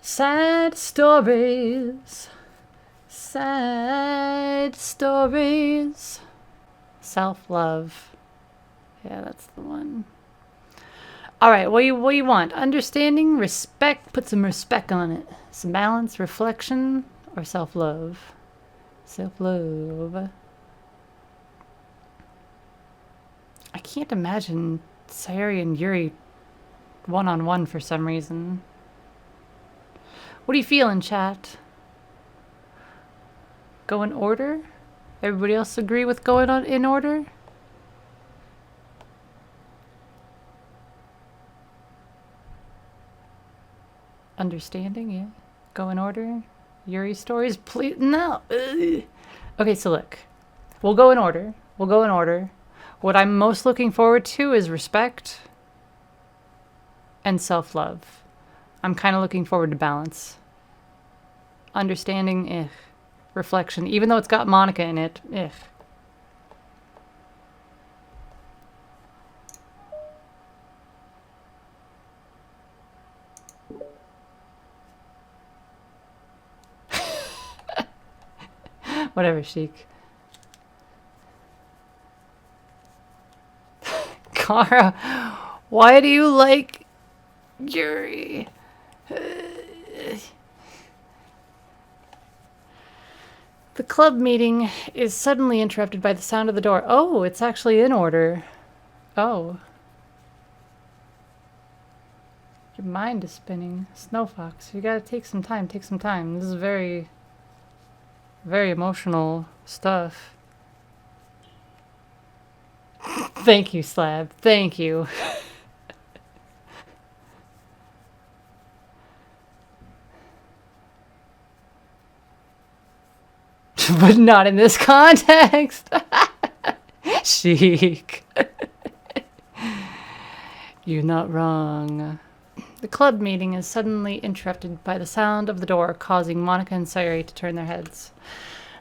Sad stories. Sad stories. Self-love. Yeah, that's the one. Alright, what do you want? Understanding, respect, put some respect on it. Some balance, reflection, or self-love? Self-love. I can't imagine Sayori and Yuri one-on-one for some reason. What are you feeling, chat? Go in order? Everybody else agree with going on in order? Understanding, yeah. Go in order. Yuri stories, please. No. Ugh. Okay, so look. We'll go in order. We'll go in order. What I'm most looking forward to is respect and self-love. I'm kind of looking forward to balance. Understanding, eh. Reflection, even though it's got Monica in it, eh. Whatever, Sheik. Kara, why do you like Yuri? The club meeting is suddenly interrupted by the sound of the door. Oh, it's actually in order. Oh. Your mind is spinning. Snow Fox, you gotta take some time. Take some time. This is very, very emotional stuff. Thank you, Slab. Thank you. But not in this context. Chic. You're not wrong. The club meeting is suddenly interrupted by the sound of the door, causing Monica and Sayori to turn their heads.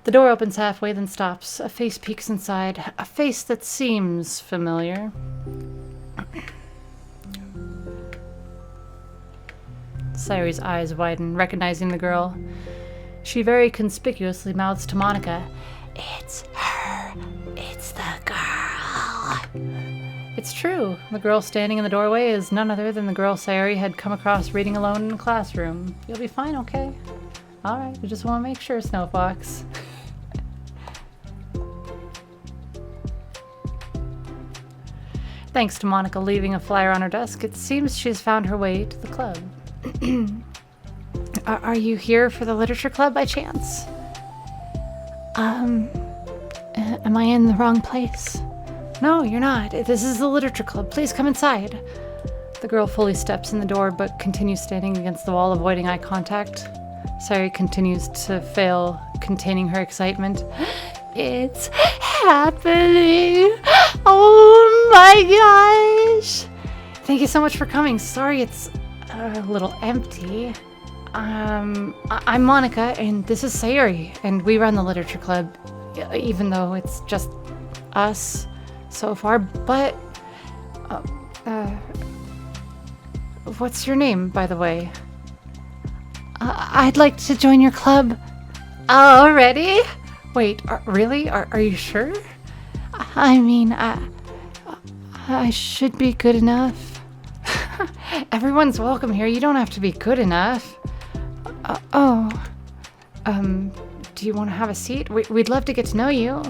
The door opens halfway, then stops. A face peeks inside. A face that seems familiar. Sayori's eyes widen, recognizing the girl. She very conspicuously mouths to Monica, "It's her. It's the girl." It's true. The girl standing in the doorway is none other than the girl Sayori had come across reading alone in a classroom. You'll be fine, okay? Alright, we just want to make sure, Snow Fox. Thanks to Monica leaving a flyer on her desk, it seems she's found her way to the club. Are you here for the literature club by chance? Am I in the wrong place? No, you're not. This is the literature club. Please come inside. The girl fully steps in the door, but continues standing against the wall, avoiding eye contact. Sayori continues to fail, containing her excitement. It's happening! Oh my gosh! Thank you so much for coming. Sorry it's a little empty. I'm Monica, and this is Sayori, and we run the literature club, even though it's just us so far, but, what's your name, by the way? I'd like to join your club. Already? Wait, really? Are you sure? I mean, I should be good enough. Everyone's welcome here. You don't have to be good enough. Do you want to have a seat? We'd love to get to know you.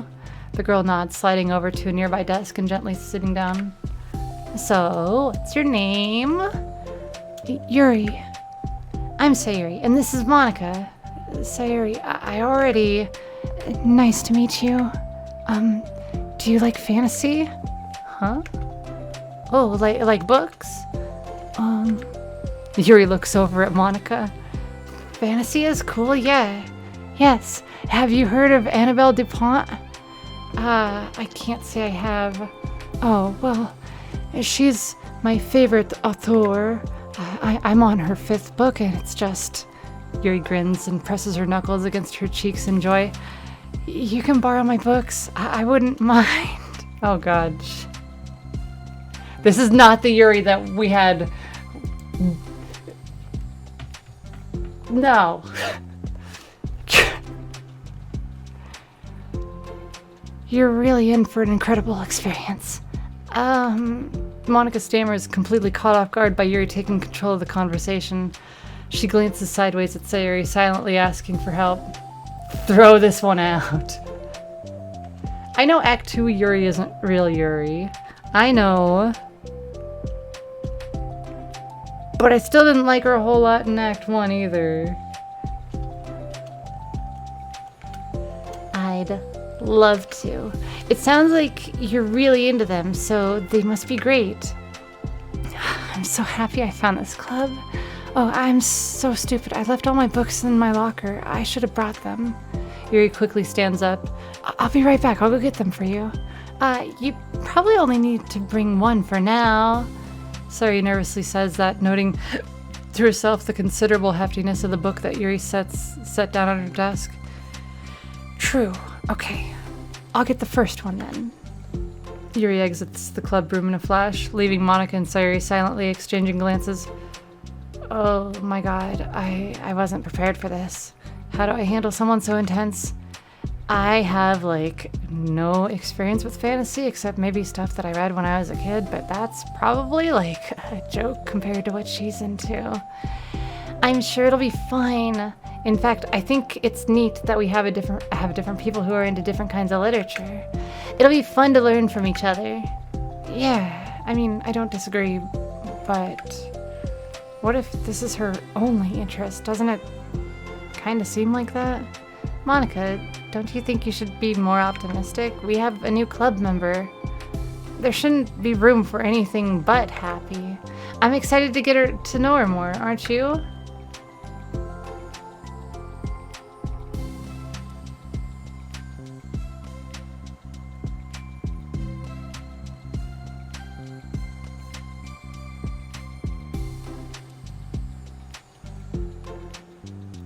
The girl nods, sliding over to a nearby desk and gently sitting down. So, what's your name? Yuri. I'm Sayori, and this is Monica. Sayori, I already... Nice to meet you. Do you like fantasy? Huh? Oh, like books? Yuri looks over at Monica. Fantasy is cool, yeah. Yes. Have you heard of Annabelle DuPont? I can't say I have. Oh, well, she's my favorite author. I'm on her 5th book, and it's just... Yuri grins and presses her knuckles against her cheeks in joy. You can borrow my books. I wouldn't mind. Oh, God. This is not the Yuri that we had No. You're really in for an incredible experience. Monica stammers, completely caught off guard by Yuri taking control of the conversation. She glances sideways at Sayori, silently asking for help. Throw this one out. I know Act 2 Yuri isn't real Yuri. I know. But I still didn't like her a whole lot in Act 1 either. I'd love to. It sounds like you're really into them, so they must be great. I'm so happy I found this club. Oh, I'm so stupid. I left all my books in my locker. I should have brought them. Yuri quickly stands up. I'll be right back. I'll go get them for you. You probably only need to bring one for now. Sayori nervously says that, noting to herself the considerable heftiness of the book that Yuri set down on her desk. True. Okay. I'll get the first one then. Yuri exits the club room in a flash, leaving Monica and Sayori silently exchanging glances. Oh my god, I wasn't prepared for this. How do I handle someone so intense? I have, no experience with fantasy except maybe stuff that I read when I was a kid, but that's probably, a joke compared to what she's into. I'm sure it'll be fine. In fact, I think it's neat that we have different people who are into different kinds of literature. It'll be fun to learn from each other. Yeah, I mean, I don't disagree, but what if this is her only interest? Doesn't it kind of seem like that? Monica, don't you think you should be more optimistic? We have a new club member. There shouldn't be room for anything but happy. I'm excited to get her to know her more, aren't you?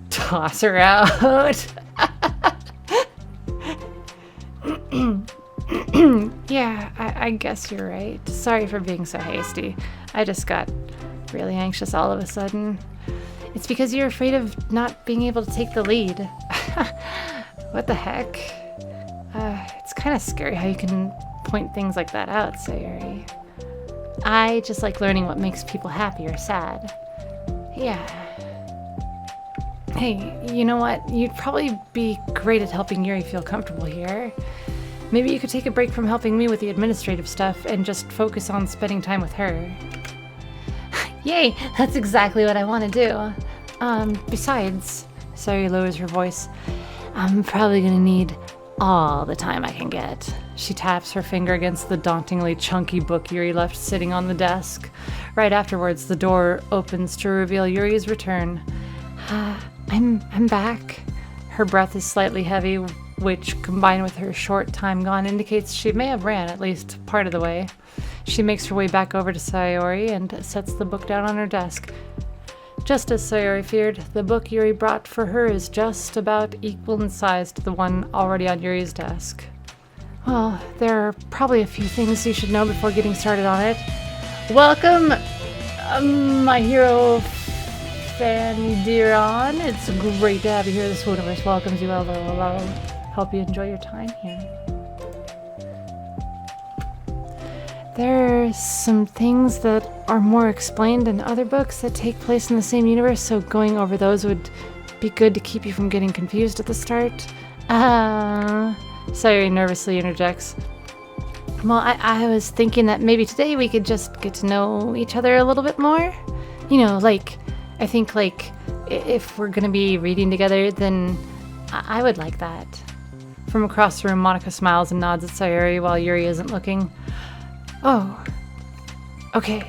Toss her out. Yeah, I guess you're right. Sorry for being so hasty. I just got really anxious all of a sudden. It's because you're afraid of not being able to take the lead. What the heck? It's kind of scary how you can point things like that out, Sayori. I just like learning what makes people happy or sad. Yeah. Hey, you know what? You'd probably be great at helping Yuri feel comfortable here. Maybe you could take a break from helping me with the administrative stuff and just focus on spending time with her. Yay! That's exactly what I want to do. Besides, Sayori lowers her voice, I'm probably gonna need all the time I can get. She taps her finger against the dauntingly chunky book Yuri left sitting on the desk. Right afterwards, the door opens to reveal Yuri's return. I'm back. Her breath is slightly heavy, which, combined with her short time gone, indicates she may have ran at least part of the way. She makes her way back over to Sayori and sets the book down on her desk. Just as Sayori feared, the book Yuri brought for her is just about equal in size to the one already on Yuri's desk. Well, there are probably a few things you should know before getting started on it. Welcome, my hero Fandiron. It's great to have you here. This universe welcomes you. Hello. Hope you enjoy your time here. There's some things that are more explained in other books that take place in the same universe, so going over those would be good to keep you from getting confused at the start. Sayori nervously interjects. Well, I was thinking that maybe today we could just get to know each other a little bit more. You know, I think, if we're gonna be reading together, then I would like that. From across the room, Monica smiles and nods at Sayori while Yuri isn't looking. Oh, okay.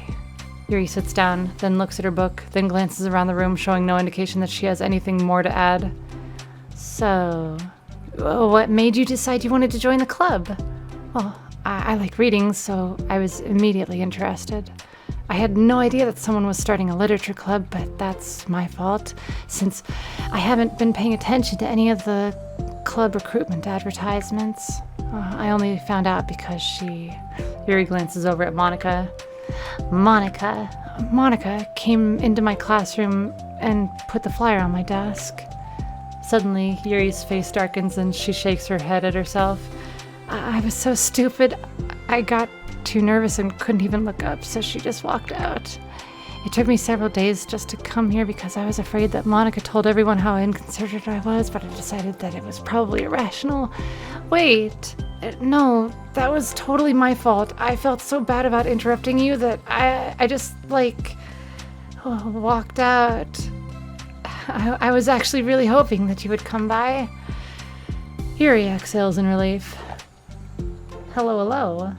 Yuri sits down, then looks at her book, then glances around the room, showing no indication that she has anything more to add. So, what made you decide you wanted to join the club? Well, I like reading, so I was immediately interested. I had no idea that someone was starting a literature club, but that's my fault, since I haven't been paying attention to any of the club recruitment advertisements. I only found out because Yuri glances over at Monica. Monica came into my classroom and put the flyer on my desk. Suddenly, Yuri's face darkens and she shakes her head at herself. I was so stupid. I got too nervous and couldn't even look up, so she just walked out. It took me several days just to come here because I was afraid that Monica told everyone how inconsiderate I was, but I decided that it was probably irrational. Wait, no, that was totally my fault. I felt so bad about interrupting you that I just, walked out. I was actually really hoping that you would come by. Yuri exhales in relief. Hello, hello.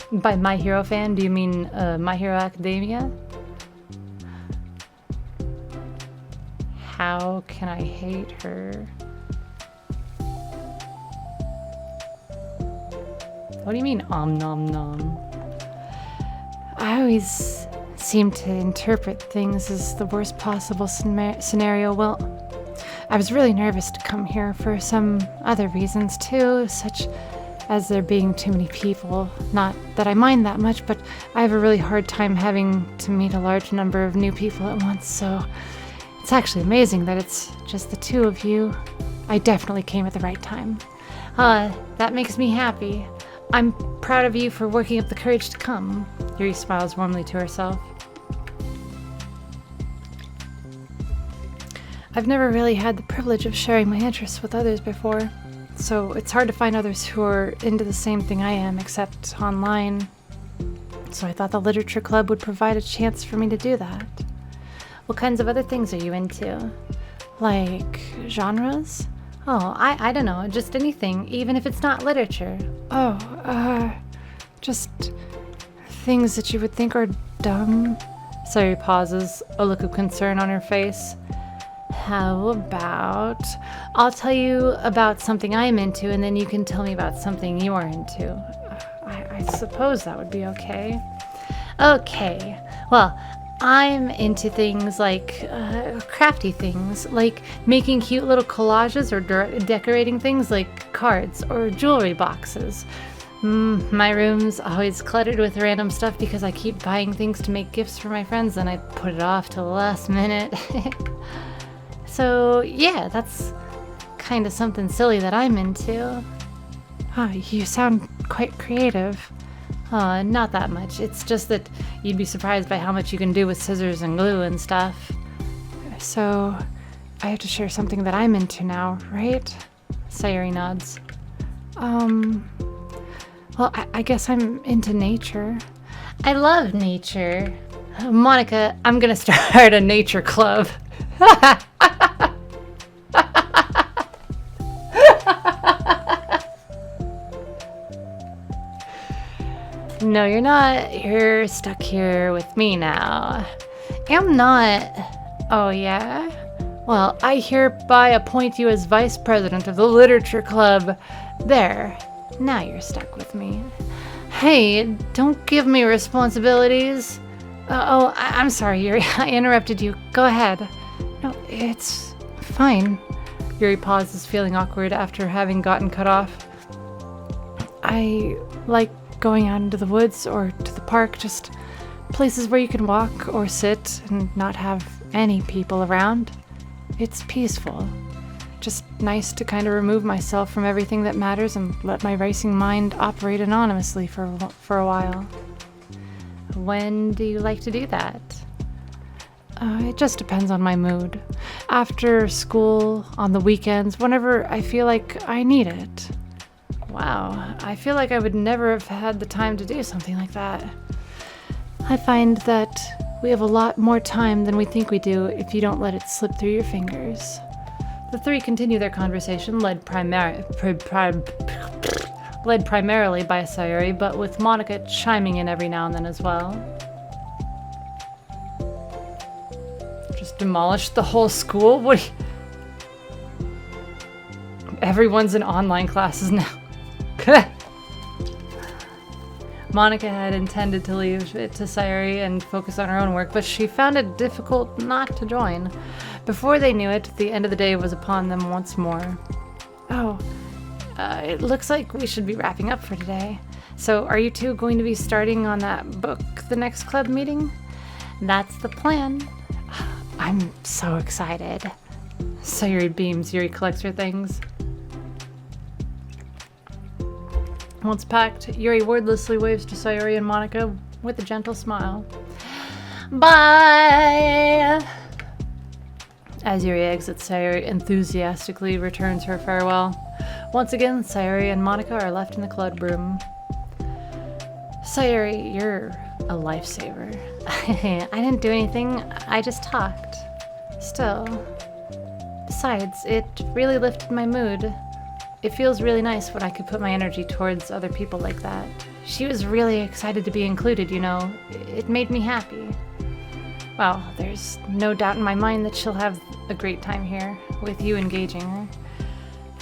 By My Hero fan, do you mean My Hero Academia? How can I hate her? What do you mean, nom nom? I always seem to interpret things as the worst possible scenario. Well, I was really nervous to come here for some other reasons too, such as there being too many people. Not that I mind that much, but I have a really hard time having to meet a large number of new people at once, so it's actually amazing that it's just the two of you. I definitely came at the right time. That makes me happy. I'm proud of you for working up the courage to come. Yuri smiles warmly to herself. I've never really had the privilege of sharing my interests with others before, so it's hard to find others who are into the same thing I am, except online. So I thought the literature club would provide a chance for me to do that. What kinds of other things are you into? Like genres? Oh, I don't know, just anything, even if it's not literature. Just things that you would think are dumb. Sayori pauses, a look of concern on her face. How about I'll tell you about something I'm into, and then you can tell me about something you're into. I suppose that would be okay. Okay, well, I'm into things like crafty things, like making cute little collages or decorating things like cards or jewelry boxes. My room's always cluttered with random stuff because I keep buying things to make gifts for my friends and I put it off till the last minute. So yeah, that's kind of something silly that I'm into. You sound quite creative. Not that much. It's just that you'd be surprised by how much you can do with scissors and glue and stuff. So, I have to share something that I'm into now, right? Sayori nods. Well, I guess I'm into nature. I love nature. Monica, I'm gonna start a nature club. No, you're not. You're stuck here with me now. I'm not. Oh, yeah? Well, I hereby appoint you as vice president of the literature club. There. Now you're stuck with me. Hey, don't give me responsibilities. I'm sorry, Yuri. I interrupted you. Go ahead. No, it's fine. Yuri pauses, feeling awkward after having gotten cut off. I like going out into the woods or to the park, just places where you can walk or sit and not have any people around. It's peaceful. Just nice to kind of remove myself from everything that matters and let my racing mind operate anonymously for a while. When do you like to do that? It just depends on my mood. After school, on the weekends, whenever I feel like I need it. Wow, I feel like I would never have had the time to do something like that. I find that we have a lot more time than we think we do if you don't let it slip through your fingers. The three continue their conversation, led primarily by Sayori, but with Monica chiming in every now and then as well. Just demolished the whole school? What? Everyone's in online classes now. Monica had intended to leave it to Sayori and focus on her own work, but she found it difficult not to join. Before they knew it, the end of the day was upon them once more. It looks like we should be wrapping up for today. So, are you two going to be starting on that book the next club meeting? That's the plan. I'm so excited. Sayori beams. Yuri collects her things. Once packed, Yuri wordlessly waves to Sayori and Monica with a gentle smile. Bye! As Yuri exits, Sayori enthusiastically returns her farewell. Once again, Sayori and Monica are left in the club room. Sayori, you're a lifesaver. I didn't do anything, I just talked. Still. Besides, it really lifted my mood. It feels really nice when I could put my energy towards other people like that. She was really excited to be included, you know. It made me happy. Well, there's no doubt in my mind that she'll have a great time here, with you engaging her.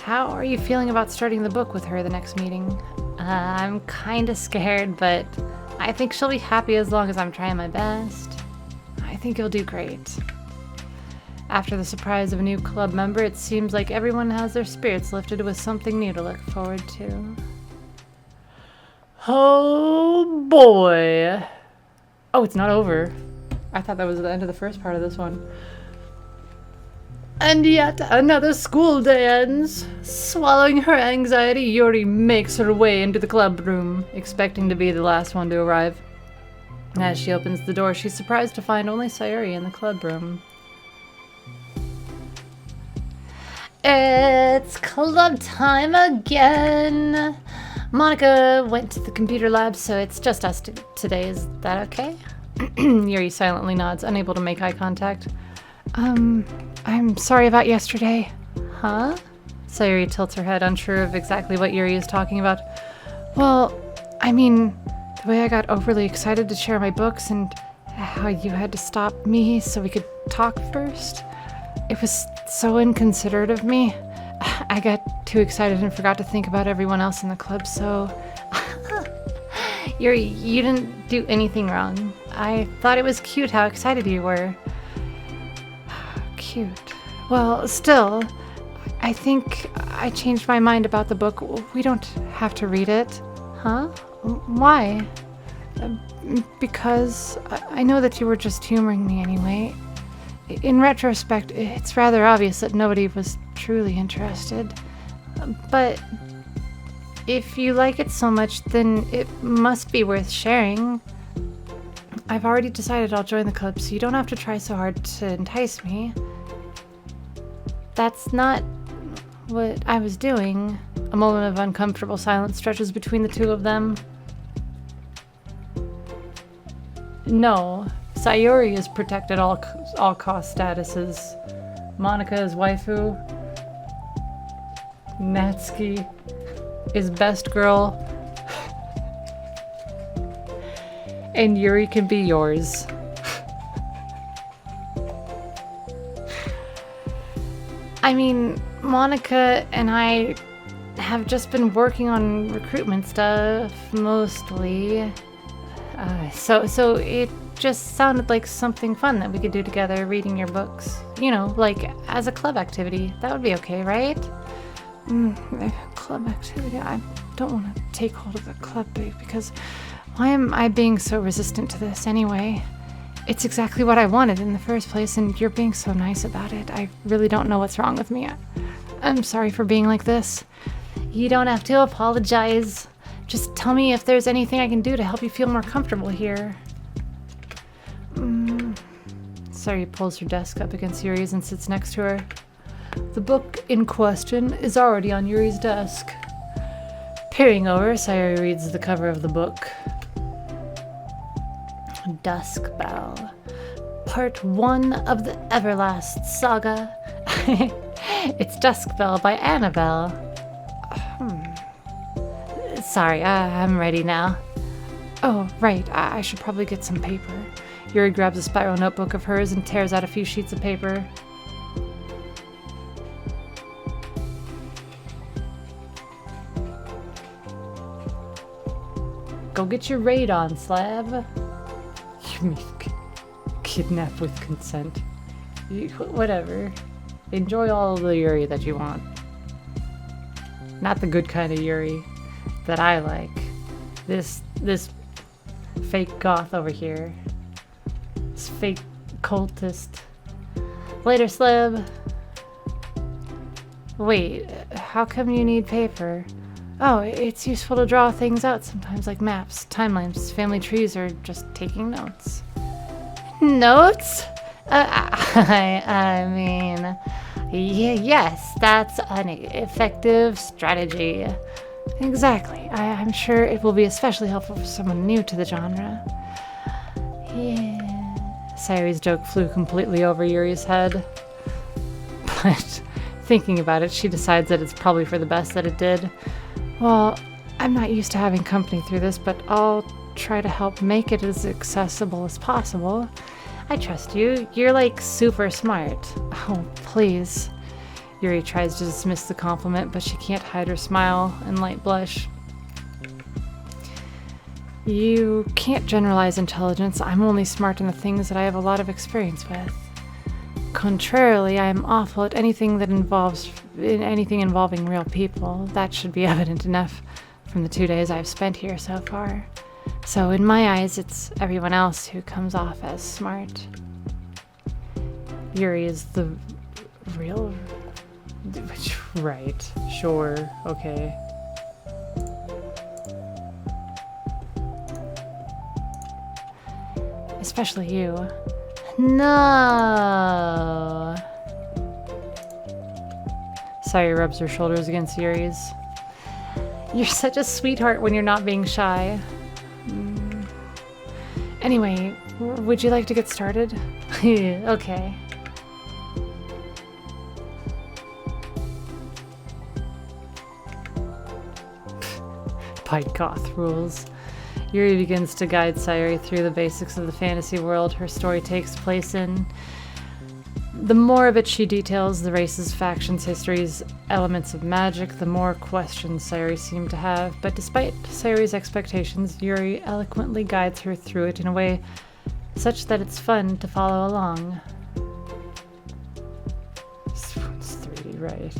How are you feeling about starting the book with her the next meeting? I'm kinda scared, but I think she'll be happy as long as I'm trying my best. I think you'll do great. After the surprise of a new club member, it seems like everyone has their spirits lifted with something new to look forward to. Oh boy. Oh, it's not over. I thought that was the end of the first part of this one. And yet another school day ends. Swallowing her anxiety, Yuri makes her way into the club room, expecting to be the last one to arrive. As she opens the door, she's surprised to find only Sayori in the club room. It's club time again. Monica went to the computer lab, so it's just us today. Is that okay? Yuri silently nods, unable to make eye contact. I'm sorry about yesterday. Huh? Sayori tilts her head, unsure of exactly what Yuri is talking about. Well, I mean, the way I got overly excited to share my books and how you had to stop me so we could talk first. It was so inconsiderate of me. I got too excited and forgot to think about everyone else in the club, so... Yuri, you didn't do anything wrong. I thought it was cute how excited you were. Cute. Well, still, I think I changed my mind about the book. We don't have to read it. Huh? Why? Because I know that you were just humoring me anyway. In retrospect, it's rather obvious that nobody was truly interested. But if you like it so much, then it must be worth sharing. I've already decided I'll join the club, so you don't have to try so hard to entice me. That's not what I was doing. A moment of uncomfortable silence stretches between the two of them. No, Sayori is protected all cost statuses. Monica is waifu. Natsuki is best girl. And Yuri can be yours. I mean, Monica and I have just been working on recruitment stuff, mostly. So it just sounded like something fun that we could do together, reading your books. You know, like as a club activity. That would be okay, right? Club activity? I don't want to take hold of the club because why am I being so resistant to this anyway? It's exactly what I wanted in the first place, and you're being so nice about it. I really don't know what's wrong with me. I'm sorry for being like this. You don't have to apologize. Just tell me if there's anything I can do to help you feel more comfortable here. Sayori pulls her desk up against Yuri's and sits next to her. The book in question is already on Yuri's desk. Peering over, Sayori reads the cover of the book. Dusk Bell. Part 1 of the Everlast Saga. It's Dusk Bell by Annabelle. Sorry, I'm ready now. Oh, right, I should probably get some paper. Yuri grabs a spiral notebook of hers and tears out a few sheets of paper. Go get your raid on, Slab. You mean kidnap with consent? Whatever. Enjoy all the Yuri that you want. Not the good kind of Yuri that I like. This fake goth over here. This fake cultist. Later, Slib. Wait, how come you need paper? Oh, it's useful to draw things out sometimes, like maps, timelines, family trees, or just taking notes. Notes? I mean, yes, that's an effective strategy. Exactly. I'm sure it will be especially helpful for someone new to the genre. Yeah. Sayori's joke flew completely over Yuri's head. But thinking about it, she decides that it's probably for the best that it did. Well, I'm not used to having company through this, but I'll try to help make it as accessible as possible. I trust you. You're like super smart. Oh, please. Yuri tries to dismiss the compliment, but she can't hide her smile and light blush. You can't generalize intelligence. I'm only smart in the things that I have a lot of experience with. Contrarily, I am awful at anything involving real people. That should be evident enough from the 2 days I've spent here so far. So in my eyes, it's everyone else who comes off as smart. Yuri is the real... Right. Sure. Okay. Especially you. No. Sayori rubs her shoulders against Yuri's. You're such a sweetheart when you're not being shy. Anyway, would you like to get started? Okay. Pied goth rules. Yuri begins to guide Sayori through the basics of the fantasy world her story takes place in. The more of it she details, the races, factions, histories, elements of magic, the more questions Sayori seemed to have. But despite Sayori's expectations, Yuri eloquently guides her through it in a way such that it's fun to follow along. It's 3D, right?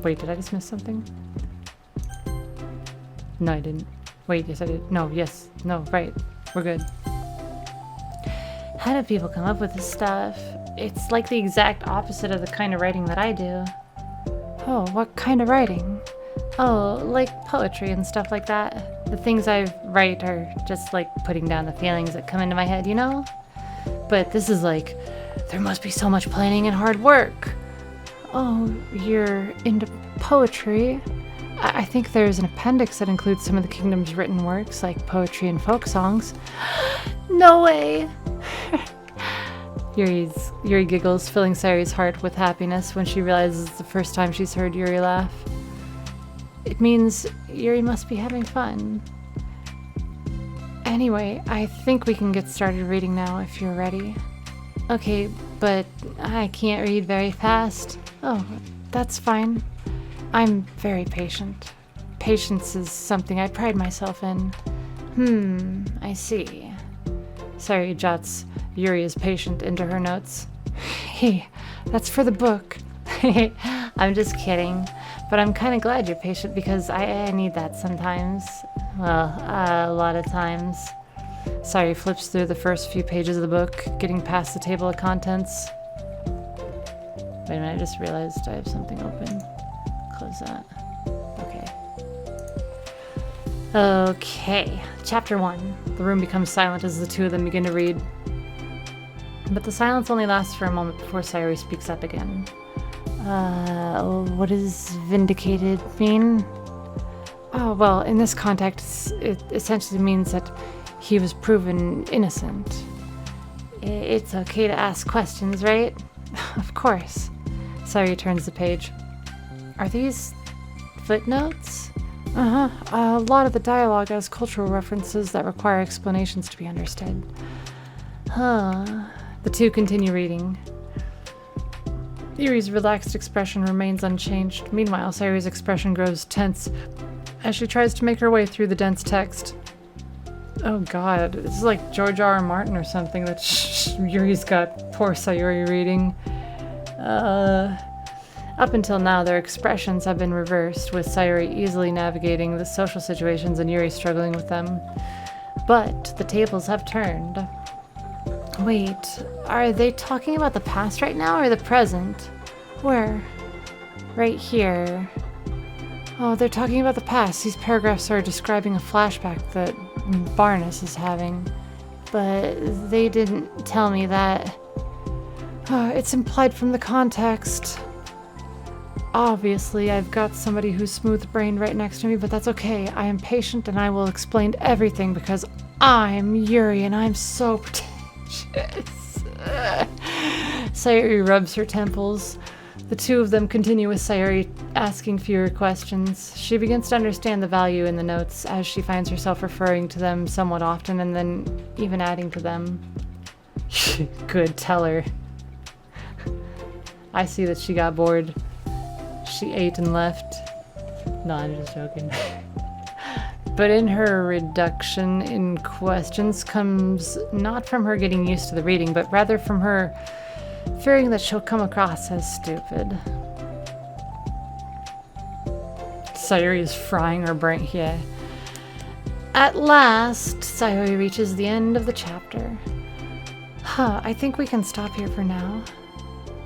Wait, did I just miss something? No, I didn't. Wait, yes I did. No, yes. No, right. We're good. How do people come up with this stuff? It's like the exact opposite of the kind of writing that I do. Oh, what kind of writing? Oh, like poetry and stuff like that. The things I write are just like putting down the feelings that come into my head, you know? But this is like, there must be so much planning and hard work. Oh, you're into poetry? I think there's an appendix that includes some of the kingdom's written works, like poetry and folk songs. No way! Yuri giggles, filling Sayori's heart with happiness when she realizes it's the first time she's heard Yuri laugh. It means Yuri must be having fun. Anyway, I think we can get started reading now if you're ready. Okay, but I can't read very fast. Oh, that's fine. I'm very patient. Patience is something I pride myself in. I see. Sayori jots Yuri is patient into her notes. Hey, that's for the book. I'm just kidding. But I'm kind of glad you're patient because I need that sometimes. Well, a lot of times. Sayori flips through the first few pages of the book, getting past the table of contents. Wait a minute, I just realized I have something open. Close that. Okay. Chapter 1. The room becomes silent as the two of them begin to read. But the silence only lasts for a moment before Sayori speaks up again. What does vindicated mean? Oh, well, in this context, it essentially means that he was proven innocent. It's okay to ask questions, right? Of course. Sayori turns the page. Are these footnotes? A lot of the dialogue has cultural references that require explanations to be understood. The two continue reading. Yuri's relaxed expression remains unchanged. Meanwhile, Sayori's expression grows tense as she tries to make her way through the dense text. Oh god, this is like George R. R. Martin or something that Yuri's got poor Sayori reading. Up until now, their expressions have been reversed, with Sayori easily navigating the social situations and Yuri struggling with them. But the tables have turned. Wait, are they talking about the past right now or the present? Where? Right here. Oh, they're talking about the past. These paragraphs are describing a flashback that Barnes is having. But they didn't tell me that. It's implied from the context. Obviously, I've got somebody who's smooth-brained right next to me, but that's okay. I am patient and I will explain everything because I'm Yuri and I'm so pretentious. Sayori rubs her temples. The two of them continue with Sayori asking fewer questions. She begins to understand the value in the notes as she finds herself referring to them somewhat often and then even adding to them. Good, tell her. I see that she got bored. She ate and left. No, I'm just joking. But in her reduction in questions comes not from her getting used to the reading, but rather from her fearing that she'll come across as stupid. Sayori is frying her brain here. At last, Sayori reaches the end of the chapter. I think we can stop here for now.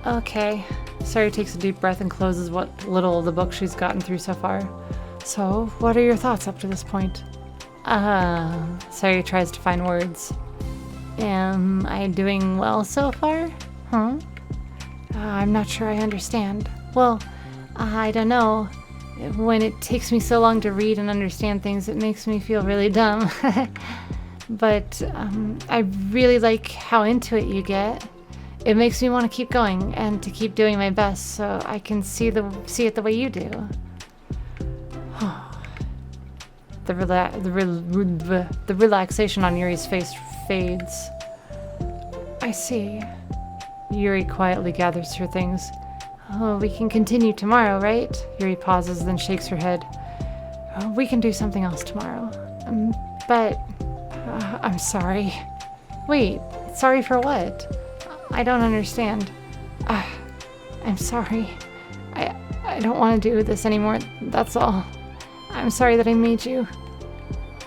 Okay. Sayori takes a deep breath and closes what little of the book she's gotten through so far. So, what are your thoughts up to this point? Sayori tries to find words. Am I doing well so far? I'm not sure I understand. Well, I don't know. When it takes me so long to read and understand things, it makes me feel really dumb. But I really like how into it you get. It makes me want to keep going and to keep doing my best so I can see it the way you do. The relaxation on Yuri's face fades. I see. Yuri quietly gathers her things. Oh, we can continue tomorrow, right? Yuri pauses, then shakes her head. Oh, we can do something else tomorrow. But I'm sorry. Wait, sorry for what? I don't understand. I'm sorry. I don't want to do this anymore, that's all. I'm sorry that I made you.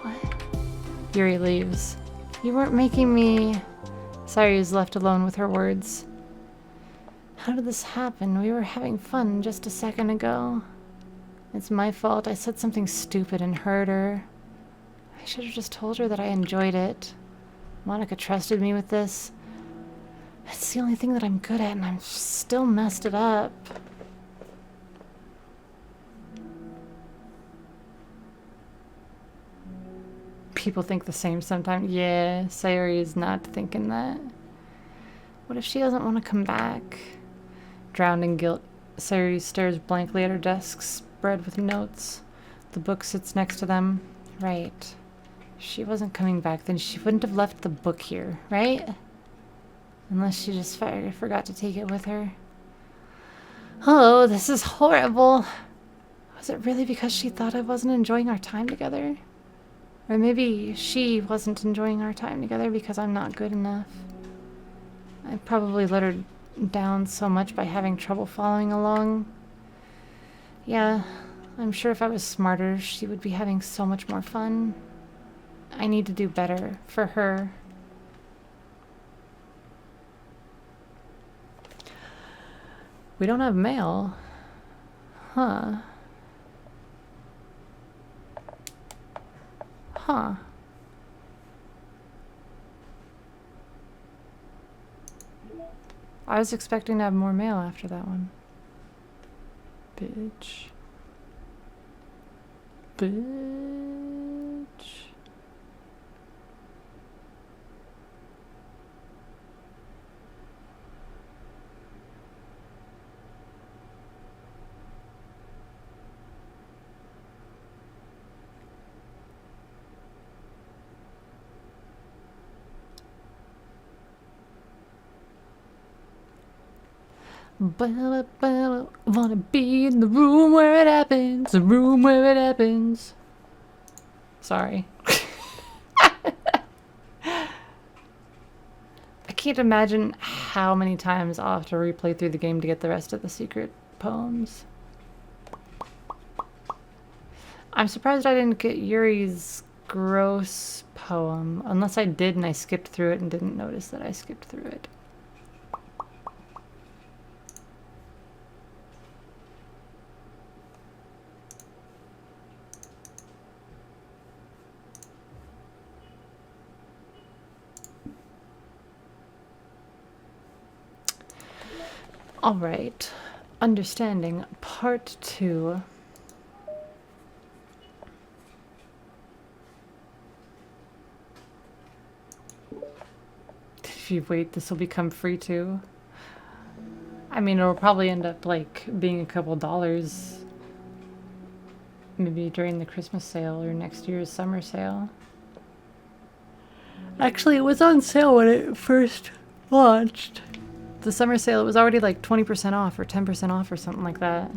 What? Yuri leaves. You weren't making me... Sayori is left alone with her words. How did this happen? We were having fun just a second ago. It's my fault. I said something stupid and hurt her. I should have just told her that I enjoyed it. Monica trusted me with this. It's the only thing that I'm good at, and I'm still messed it up. People think the same sometimes. Yeah, Sayori is not thinking that. What if she doesn't want to come back? Drowned in guilt, Sayori stares blankly at her desk, spread with notes. The book sits next to them. Right. If she wasn't coming back, then she wouldn't have left the book here, right? Unless she just forgot to take it with her. Oh, this is horrible. Was it really because she thought I wasn't enjoying our time together? Or maybe she wasn't enjoying our time together because I'm not good enough. I probably let her down so much by having trouble following along. Yeah, I'm sure if I was smarter, she would be having so much more fun. I need to do better for her. We don't have mail. Huh. I was expecting to have more mail after that one. Bitch. Wanna be in the room where it happens, the room where it happens. Sorry. I can't imagine how many times I'll have to replay through the game to get the rest of the secret poems. I'm surprised I didn't get Yuri's gross poem, unless I did and I skipped through it and didn't notice that I skipped through it. All right, understanding part 2. If you wait, this will become free too. I mean, it'll probably end up like being a couple dollars. Maybe during the Christmas sale or next year's summer sale. Actually, it was on sale when it first launched. The summer sale, it was already like 20% off or 10% off or something like that.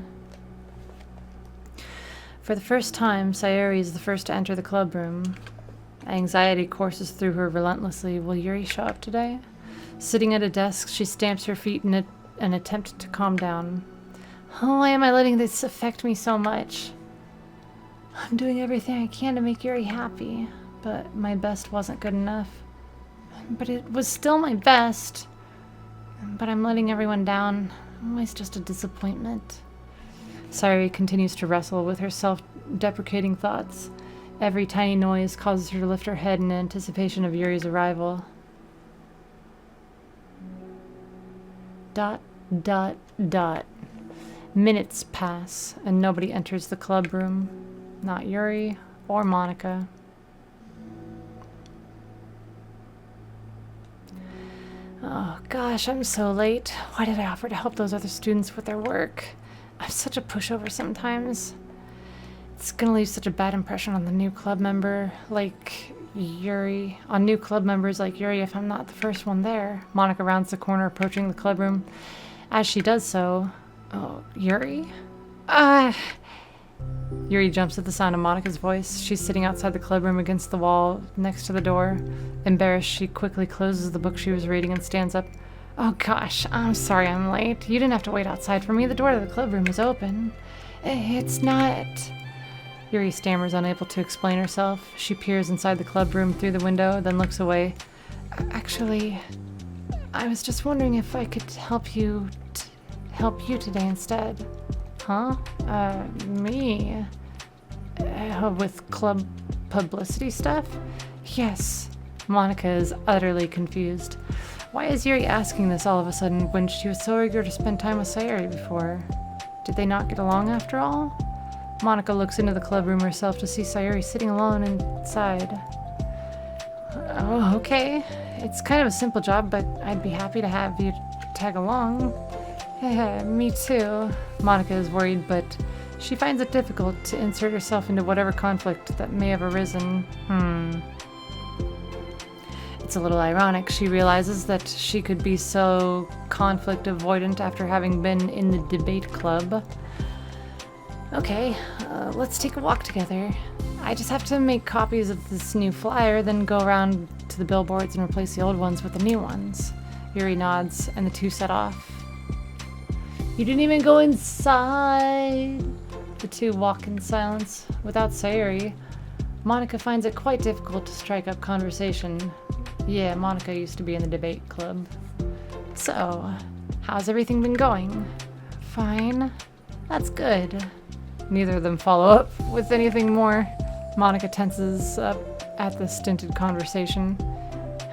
For the first time, Sayori is the first to enter the club room. Anxiety courses through her relentlessly. Will Yuri show up today? Sitting at a desk, she stamps her feet in an attempt to calm down. Oh, why am I letting this affect me so much? I'm doing everything I can to make Yuri happy, but my best wasn't good enough. But it was still my best. But I'm letting everyone down. I'm always just a disappointment. Sayori continues to wrestle with her self-deprecating thoughts. Every tiny noise causes her to lift her head in anticipation of Yuri's arrival. ... Minutes pass, and nobody enters the club room. Not Yuri or Monica. Oh gosh, I'm so late. Why did I offer to help those other students with their work? I'm such a pushover sometimes. It's gonna leave such a bad impression on the new club member like Yuri. On new club members like Yuri if I'm not the first one there. Monica rounds the corner, approaching the club room. As she does so... Oh, Yuri? Yuri jumps at the sound of Monica's voice. She's sitting outside the club room against the wall next to the door. Embarrassed, she quickly closes the book she was reading and stands up. Oh gosh, I'm sorry I'm late. You didn't have to wait outside for me. The door to the club room is open. It's not... Yuri stammers, unable to explain herself. She peers inside the club room through the window, then looks away. Actually, I was just wondering if I could help you today instead. Huh? Me? With club publicity stuff? Yes. Monica is utterly confused. Why is Yuri asking this all of a sudden when she was so eager to spend time with Sayori before? Did they not get along after all? Monica looks into the club room herself to see Sayori sitting alone inside. Oh, okay. It's kind of a simple job, but I'd be happy to have you tag along. Yeah, me too. Monica is worried, but she finds it difficult to insert herself into whatever conflict that may have arisen. It's a little ironic. She realizes that she could be so conflict avoidant after having been in the debate club. Okay, let's take a walk together. I just have to make copies of this new flyer, then go around to the billboards and replace the old ones with the new ones. Yuri nods, and the two set off. You didn't even go inside. The two walk in silence. Without Sayori, Monica finds it quite difficult to strike up conversation. Yeah, Monica used to be in the debate club. So, how's everything been going? Fine. That's good. Neither of them follow up with anything more. Monica tenses up at the stinted conversation.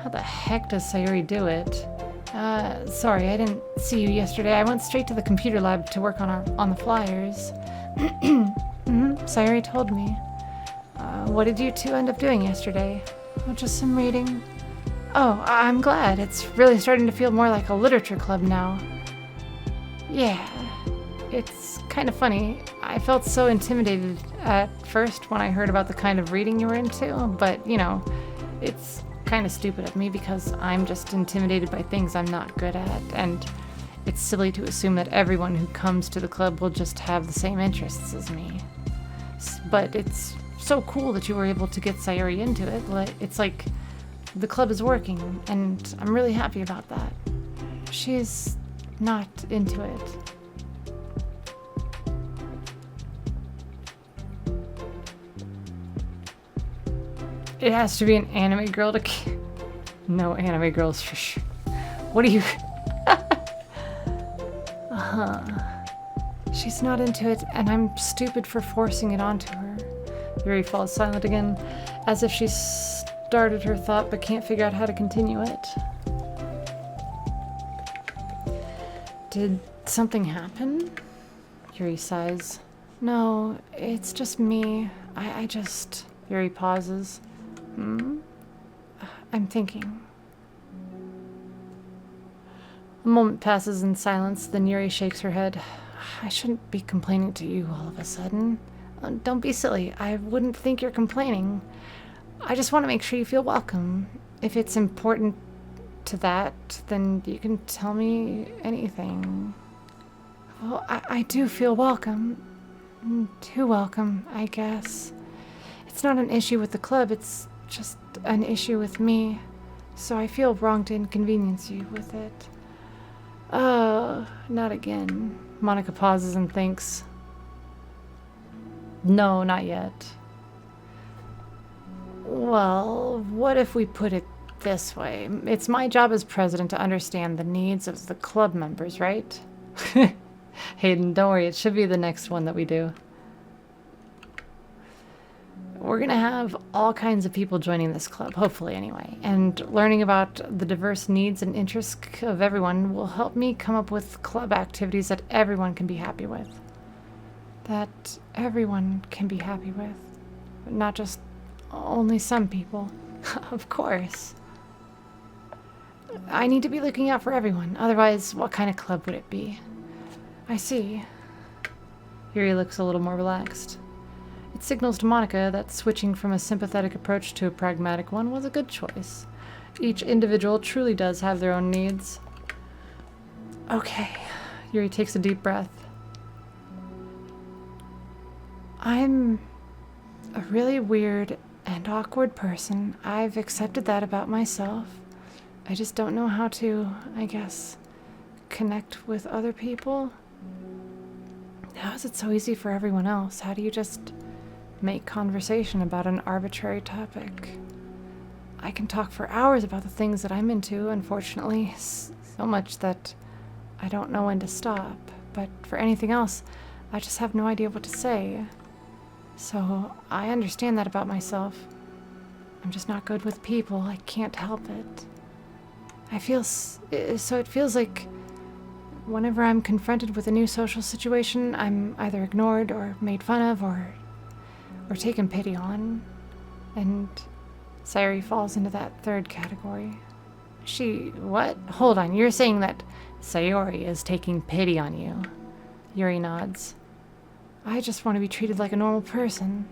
How the heck does Sayori do it? Sorry, I didn't see you yesterday. I went straight to the computer lab to work on the flyers. Sayori told me. What did you two end up doing yesterday? Oh, just some reading. Oh, I'm glad. It's really starting to feel more like a literature club now. Yeah, it's kind of funny. I felt so intimidated at first when I heard about the kind of reading you were into, but, you know, it's kind of stupid of me because I'm just intimidated by things I'm not good at, and it's silly to assume that everyone who comes to the club will just have the same interests as me. But it's so cool that you were able to get Sayori into it. It's like the club is working, and I'm really happy about that. She's not into it. It has to be an anime girl to... No anime girls for sure. What do you... She's not into it, and I'm stupid for forcing it onto her. Yuri falls silent again, as if she started her thought but can't figure out how to continue it. Did something happen? Yuri sighs. No, it's just me. I just... Yuri pauses. I'm thinking. A moment passes in silence, then Yuri shakes her head. I shouldn't be complaining to you all of a sudden. Don't be silly. I wouldn't think you're complaining. I just want to make sure you feel welcome. If it's important to that, then you can tell me anything. Well, I do feel welcome. Too welcome, I guess. It's not an issue with the club, it's just an issue with me. So I feel wrong to inconvenience you with it. Not again. Monica pauses and thinks. No, not yet. Well, what if we put it this way? It's my job as president to understand the needs of the club members, right? Hayden, don't worry, it should be the next one that we do. We're gonna have all kinds of people joining this club, hopefully anyway, and learning about the diverse needs and interests of everyone will help me come up with club activities that everyone can be happy with. That everyone can be happy with. Not just only some people. Of course. I need to be looking out for everyone, otherwise what kind of club would it be? I see. Yuri looks a little more relaxed. It signals to Monica that switching from a sympathetic approach to a pragmatic one was a good choice. Each individual truly does have their own needs. Okay. Yuri takes a deep breath. I'm a really weird and awkward person. I've accepted that about myself. I just don't know how to, I guess, connect with other people. How is it so easy for everyone else? How do you just make conversation about an arbitrary topic? I can talk for hours about the things that I'm into, unfortunately, so much that I don't know when to stop. But for anything else, I just have no idea what to say. So I understand that about myself. I'm just not good with people. I can't help it. It feels like whenever I'm confronted with a new social situation, I'm either ignored or made fun of or taken pity on. And Sayori falls into that third category. What? Hold on, you're saying that Sayori is taking pity on you? Yuri nods. I just want to be treated like a normal person.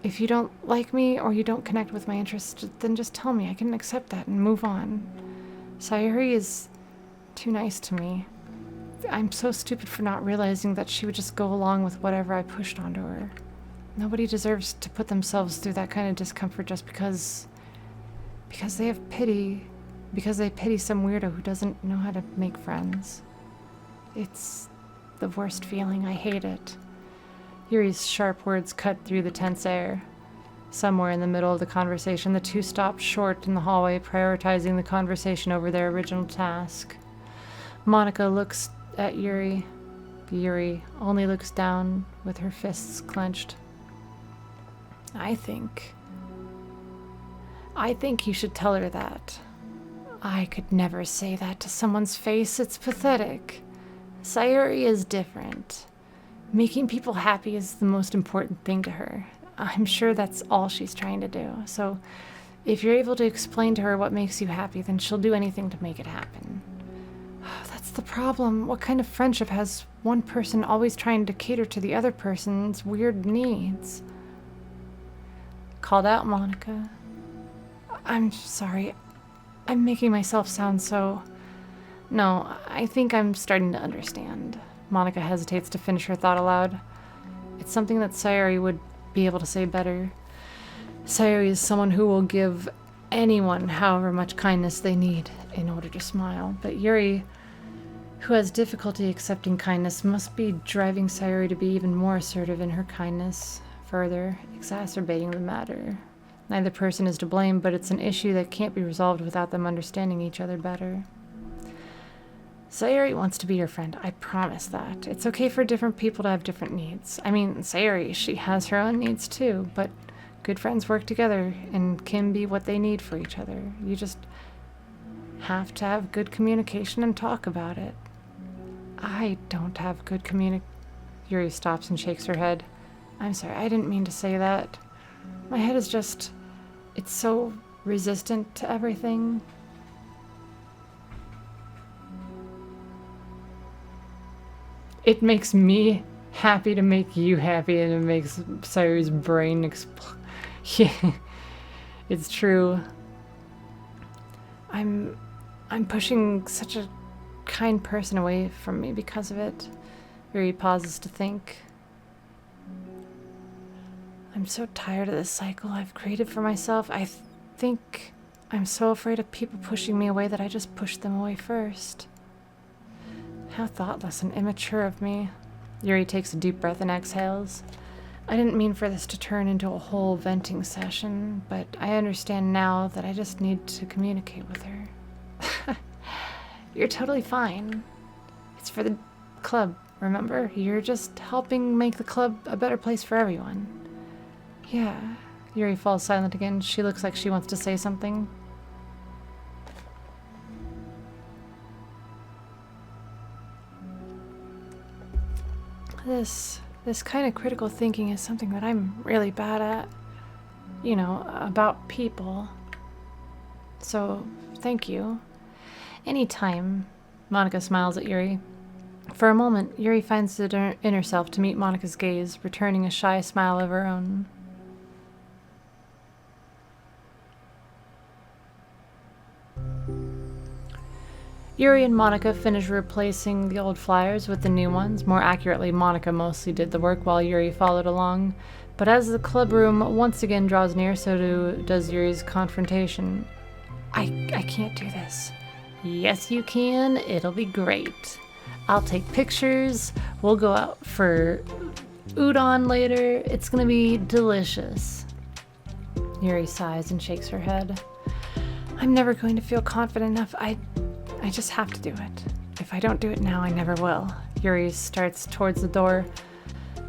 If you don't like me or you don't connect with my interests, then just tell me. I can accept that and move on. Sayori is too nice to me. I'm so stupid for not realizing that she would just go along with whatever I pushed onto her. Nobody deserves to put themselves through that kind of discomfort just because they have pity, because they pity some weirdo who doesn't know how to make friends. It's the worst feeling. I hate it. Yuri's sharp words cut through the tense air. Somewhere in the middle of the conversation, the two stopped short in the hallway, prioritizing the conversation over their original task. Monica looks at Yuri. Yuri only looks down with her fists clenched. I think you should tell her that. I could never say that to someone's face. It's pathetic. Sayori is different. Making people happy is the most important thing to her. I'm sure that's all she's trying to do. So if you're able to explain to her what makes you happy, then she'll do anything to make it happen. That's the problem. What kind of friendship has one person always trying to cater to the other person's weird needs? Called out, Monica. I'm sorry. I'm making myself sound so... No, I think I'm starting to understand. Monica hesitates to finish her thought aloud. It's something that Sayori would be able to say better. Sayori is someone who will give anyone however much kindness they need in order to smile. But Yuri, who has difficulty accepting kindness, must be driving Sayori to be even more assertive in her kindness, further exacerbating the matter. Neither person is to blame, but it's an issue that can't be resolved without them understanding each other better. Sayori wants to be your friend. I promise that. It's okay for different people to have different needs. I mean, Sayori, she has her own needs too, but good friends work together and can be what they need for each other. You just have to have good communication and talk about it. I don't have good Yuri stops and shakes her head. I'm sorry, I didn't mean to say that. My head is just... it's so resistant to everything. It makes me happy to make you happy, and it makes Sayori's brain explode. Yeah, it's true. I'm pushing such a kind person away from me because of it. Yuri pauses to think. I'm so tired of this cycle I've created for myself. I think I'm so afraid of people pushing me away that I just push them away first. How thoughtless and immature of me. Yuri takes a deep breath and exhales. I didn't mean for this to turn into a whole venting session, but I understand now that I just need to communicate with her. You're totally fine. It's for the club, remember? You're just helping make the club a better place for everyone. Yeah. Yuri falls silent again. She looks like she wants to say something. This kind of critical thinking is something that I'm really bad at. You know, about people. So, thank you. Anytime. Monica smiles at Yuri. For a moment, Yuri finds it in herself to meet Monica's gaze, returning a shy smile of her own. Yuri and Monica finish replacing the old flyers with the new ones. More accurately, Monica mostly did the work while Yuri followed along. But as the club room once again draws near, so does Yuri's confrontation. I can't do this. Yes, you can. It'll be great. I'll take pictures. We'll go out for udon later. It's gonna be delicious. Yuri sighs and shakes her head. I'm never going to feel confident enough. I just have to do it. If I don't do it now, I never will. Yuri starts towards the door,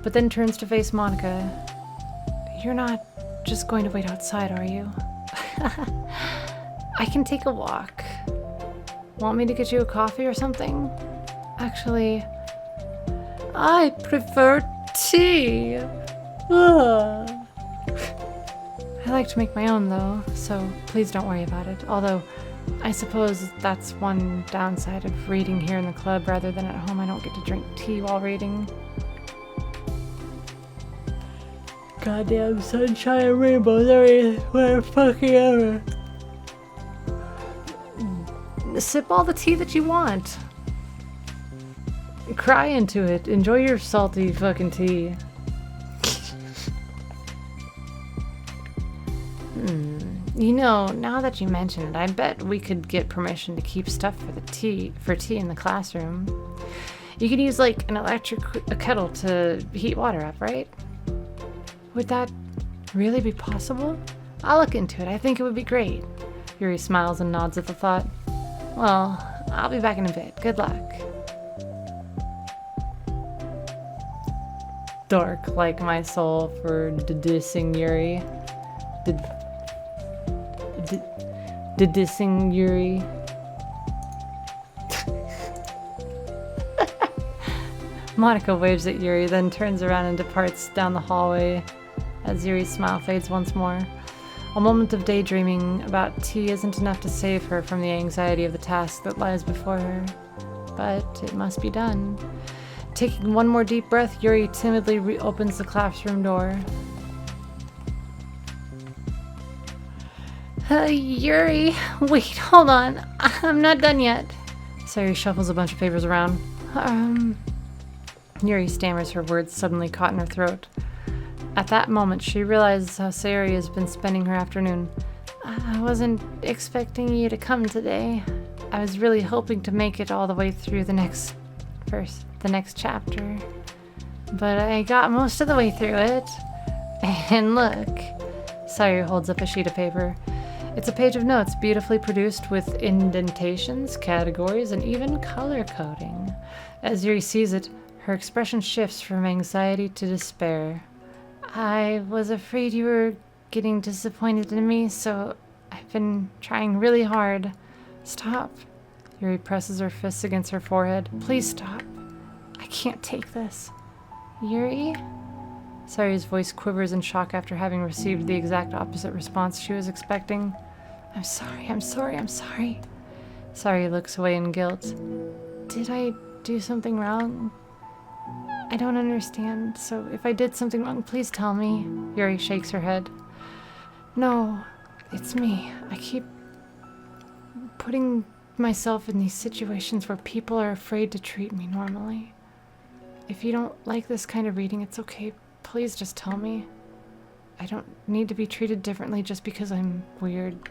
but then turns to face Monica. You're not just going to wait outside, are you? I can take a walk. Want me to get you a coffee or something? Actually, I prefer tea. Ugh. I like to make my own, though, so please don't worry about it. Although, I suppose that's one downside of reading here in the club rather than at home. I don't get to drink tea while reading. Goddamn sunshine and rainbows everywhere fucking ever. Sip all the tea that you want. Cry into it. Enjoy your salty fucking tea. You know, now that you mention it, I bet we could get permission to keep stuff for tea in the classroom. You could use like an electric kettle to heat water up, right? Would that really be possible? I'll look into it. I think it would be great. Yuri smiles and nods at the thought. Well, I'll be back in a bit. Good luck. Dark like my soul for dissing Yuri. Dissing Yuri. Monica waves at Yuri, then turns around and departs down the hallway as Yuri's smile fades once more. A moment of daydreaming about tea isn't enough to save her from the anxiety of the task that lies before her. But it must be done. Taking one more deep breath, Yuri timidly reopens the classroom door. Yuri, wait, hold on. I'm not done yet. Sayori shuffles a bunch of papers around. Yuri stammers, her words suddenly caught in her throat. At that moment, she realizes how Sayori has been spending her afternoon. I wasn't expecting you to come today. I was really hoping to make it all the way through the next chapter. But I got most of the way through it. And look, Sayori holds up a sheet of paper. It's a page of notes, beautifully produced with indentations, categories, and even color coding. As Yuri sees it, her expression shifts from anxiety to despair. I was afraid you were getting disappointed in me, so I've been trying really hard. Stop. Yuri presses her fists against her forehead. Please stop. I can't take this. Yuri? Sayori's voice quivers in shock after having received the exact opposite response she was expecting. I'm sorry. Sayori looks away in guilt. Did I do something wrong? I don't understand, so if I did something wrong, please tell me. Yuri shakes her head. No, it's me. I keep putting myself in these situations where people are afraid to treat me normally. If you don't like this kind of reading, it's okay. Please just tell me. I don't need to be treated differently just because I'm weird.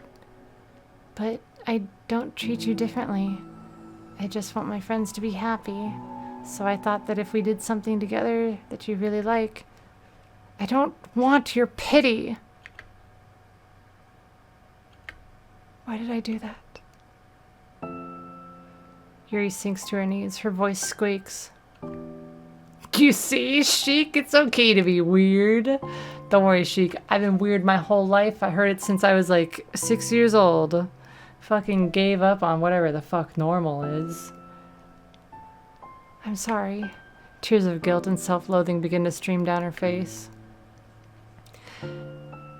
But I don't treat you differently. I just want my friends to be happy. So I thought that if we did something together that you really like... I don't want your pity! Why did I do that? Yuri sinks to her knees. Her voice squeaks. You see, Sheik, it's okay to be weird. Don't worry, Sheik. I've been weird my whole life. I heard it since I was like 6 years old. Fucking gave up on whatever the fuck normal is. I'm sorry. Tears of guilt and self-loathing begin to stream down her face.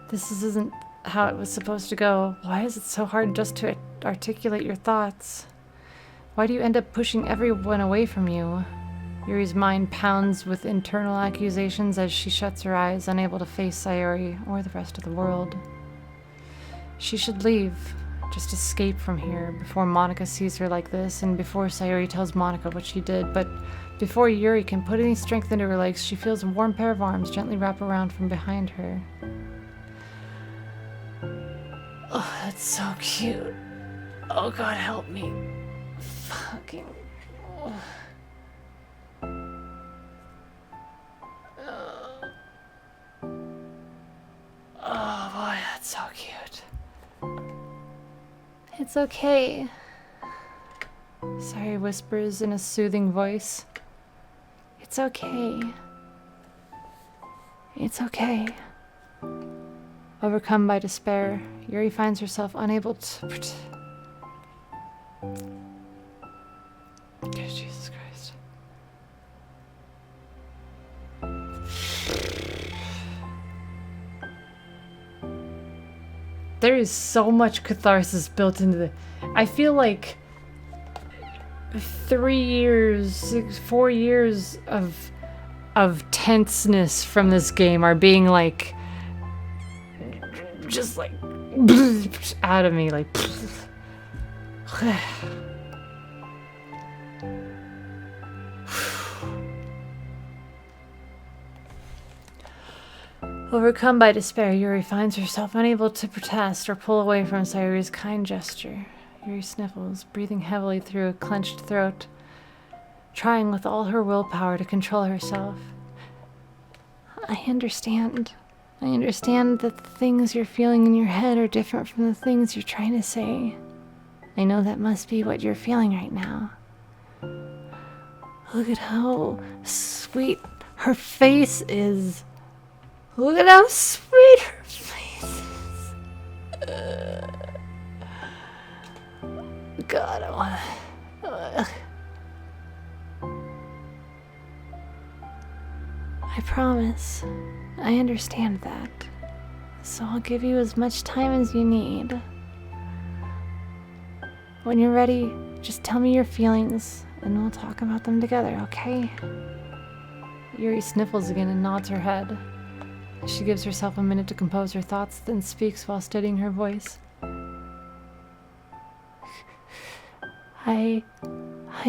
This isn't how it was supposed to go. Why is it so hard just to articulate your thoughts? Why do you end up pushing everyone away from you? Yuri's mind pounds with internal accusations as she shuts her eyes, unable to face Sayori or the rest of the world. She should leave, just escape from here, before Monica sees her like this, and before Sayori tells Monica what she did. But before Yuri can put any strength into her legs, she feels a warm pair of arms gently wrap around from behind her. Oh, that's so cute. Oh, God, help me. Fucking... Oh. Oh boy, that's so cute. It's okay. Sayori whispers in a soothing voice. It's okay. It's okay. Overcome by despair, Yuri finds herself unable to Jesus Christ. There is so much catharsis built into the... I feel like 4 years of tenseness from this game are being like just like out of me, like Overcome by despair, Yuri finds herself unable to protest or pull away from Sayori's kind gesture. Yuri sniffles, breathing heavily through a clenched throat, trying with all her willpower to control herself. I understand. I understand that the things you're feeling in your head are different from the things you're trying to say. I know that must be what you're feeling right now. Look at how sweet her face is. Look at how sweet her face is. God, I wanna... I promise. I understand that. So I'll give you as much time as you need. When you're ready, just tell me your feelings, and we'll talk about them together, okay? Yuri sniffles again and nods her head. She gives herself a minute to compose her thoughts, then speaks while steadying her voice. I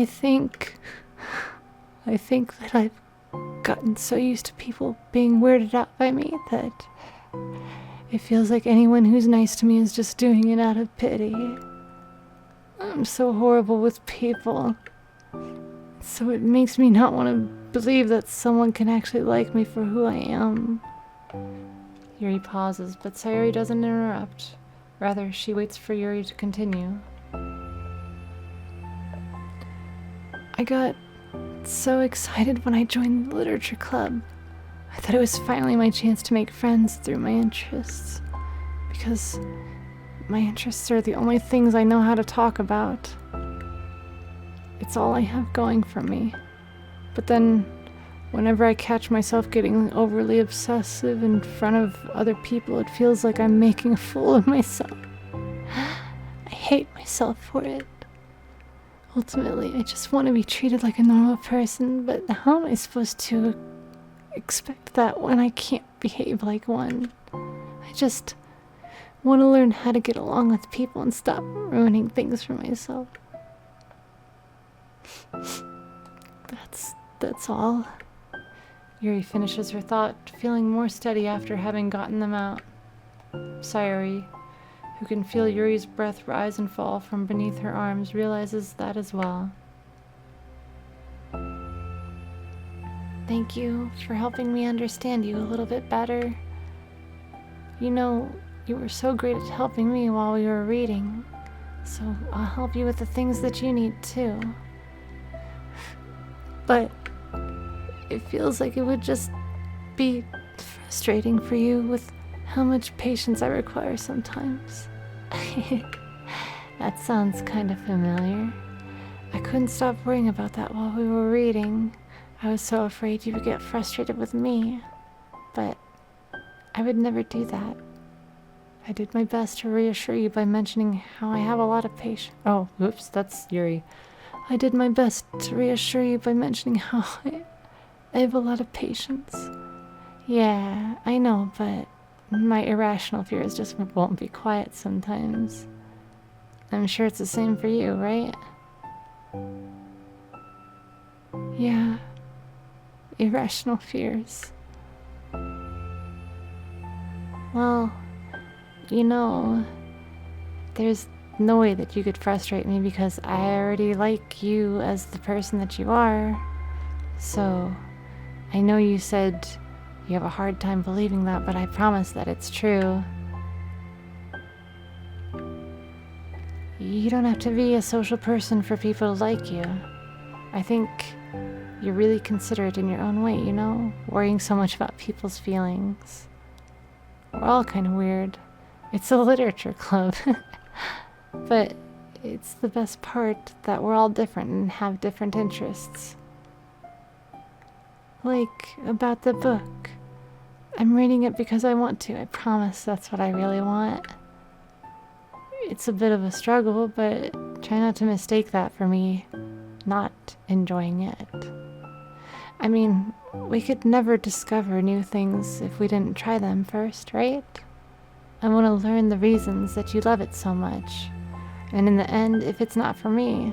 think that I've gotten so used to people being weirded out by me that it feels like anyone who's nice to me is just doing it out of pity. I'm so horrible with people. So it makes me not want to believe that someone can actually like me for who I am. Yuri pauses, but Sayori doesn't interrupt. Rather, she waits for Yuri to continue. I got so excited when I joined the literature club. I thought it was finally my chance to make friends through my interests. Because my interests are the only things I know how to talk about. It's all I have going for me. But then, whenever I catch myself getting overly obsessive in front of other people, it feels like I'm making a fool of myself. I hate myself for it. Ultimately, I just want to be treated like a normal person, but how am I supposed to expect that when I can't behave like one? I just want to learn how to get along with people and stop ruining things for myself. That's all. Yuri finishes her thought, feeling more steady after having gotten them out. Sayori, who can feel Yuri's breath rise and fall from beneath her arms, realizes that as well. Thank you for helping me understand you a little bit better. You know, you were so great at helping me while we were reading, so I'll help you with the things that you need too. But it feels like it would just be frustrating for you with how much patience I require sometimes. That sounds kind of familiar. I couldn't stop worrying about that while we were reading. I was so afraid you would get frustrated with me. But I would never do that. I did my best to reassure you by mentioning how I have a lot of patience. Oh, whoops, that's Yuri. I did my best to reassure you by mentioning how I have a lot of patience. Yeah, I know, but my irrational fears just won't be quiet sometimes. I'm sure it's the same for you, right? Yeah, irrational fears. Well, you know, there's no way that you could frustrate me because I already like you as the person that you are. So, I know you said you have a hard time believing that, but I promise that it's true. You don't have to be a social person for people to like you. I think you're really considerate in your own way, you know? Worrying so much about people's feelings. We're all kind of weird. It's a literature club. But it's the best part that we're all different and have different interests. Like about the book. I'm reading it because I want to. I promise that's what I really want. It's a bit of a struggle, but try not to mistake that for me not enjoying it. I mean, we could never discover new things if we didn't try them first, right? I want to learn the reasons that you love it so much. And in the end, if it's not for me,